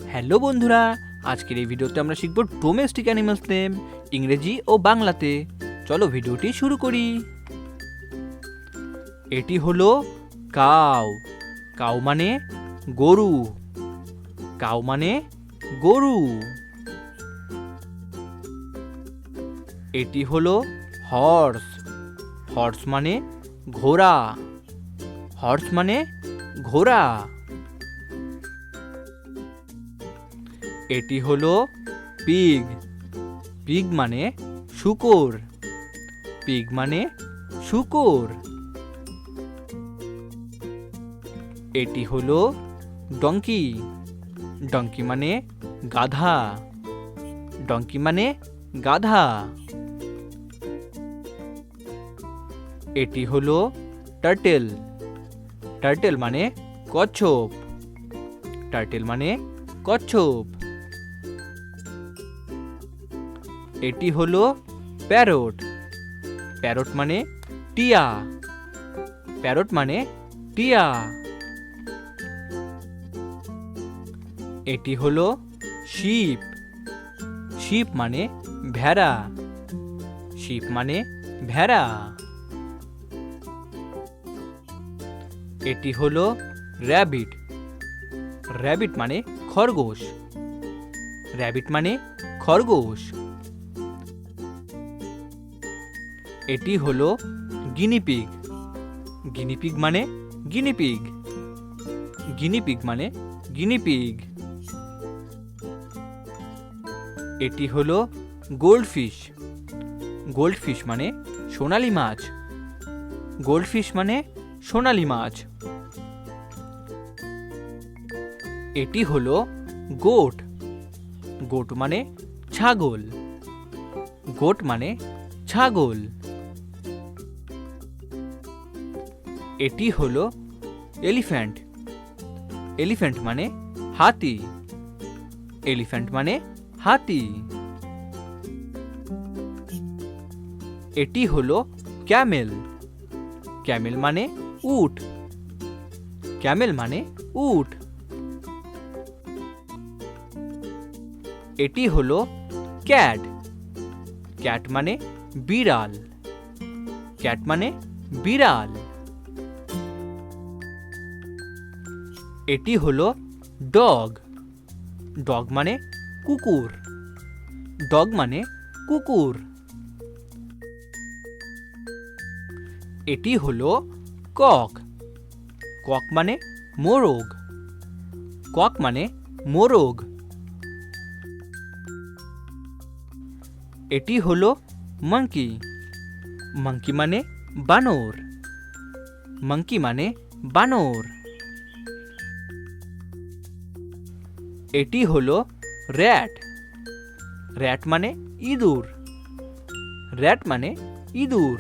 Hello বন্ধুরা, আজকের এই ভিডিওতে আমরা শিখব ডোমেস্টিক অ্যানিমালস নেম ইংরেজি ও বাংলাতে। চলো ভিডিওটি শুরু করি। এটি হলো কাউ। কাউ মানে গরু। কাউ মানে গরু। এটি হলো হর্স। হর্স মানে ঘোড়া। হর্স মানে ঘোড়া। এটি হলো পিগ। পিগ মানে শূকর। পিগ মানে শূকর। এটি হলো ডঙ্কি। ডঙ্কি মানে গাধা। ডঙ্কি মানে গাধা। এটি হলো টার্টেল। টার্টেল মানে কচ্ছপ। টার্টেল মানে কচ্ছপ। এটি হলো প্যারট। প্যারট মানে টিয়া। প্যারট মানে টিয়া। এটি হলো শিপ। শিপ মানে ভেড়া। শিপ মানে ভেড়া। এটি হলো র্যাবিট। র্যাবিট মানে খরগোশ। র্যাবিট মানে খরগোশ। এটি হলো গিনিপিগ। গিনিপিগ মানে গিনিপিগ। গিনিপিগ মানে গিনিপিগ। এটি হলো গোল্ডফিশ। গোল্ডফিশ মানে সোনালী মাছ। গোল্ডফিশ মানে সোনালী মাছ। এটি হলো গোট। গোট মানে ছাগল। গোট মানে ছাগল। এটি হলো এলিফ্যান্ট। এলিফ্যান্ট মানে হাতি। এলিফ্যান্ট মানে হাতি। এটি হলো ক্যামেল। ক্যামেল মানে উট। ক্যামেল মানে উট। এটি হলো ক্যাট। ক্যাট মানে বিড়াল। ক্যাট মানে বিড়াল। এটি হলো ডগ। ডগ মানে কুকুর। ডগ মানে কুকুর। এটি হলো কক। কক মানে মোরগ। কক মানে মোরগ। এটি হলো মাঙ্কি। মাঙ্কি মানে বানর। মাঙ্কি মানে বানর। এটি হলো র্যাট। র্যাট মানে ইঁদুর। র্যাট মানে ইঁদুর।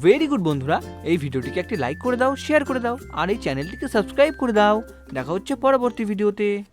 ভেরি গুড বন্ধুরা, এই ভিডিওটিকে একটি লাইক করে দাও, শেয়ার করে দাও আর এই চ্যানেলটিকে সাবস্ক্রাইব করে দাও। দেখা হচ্ছে পরবর্তী ভিডিওতে।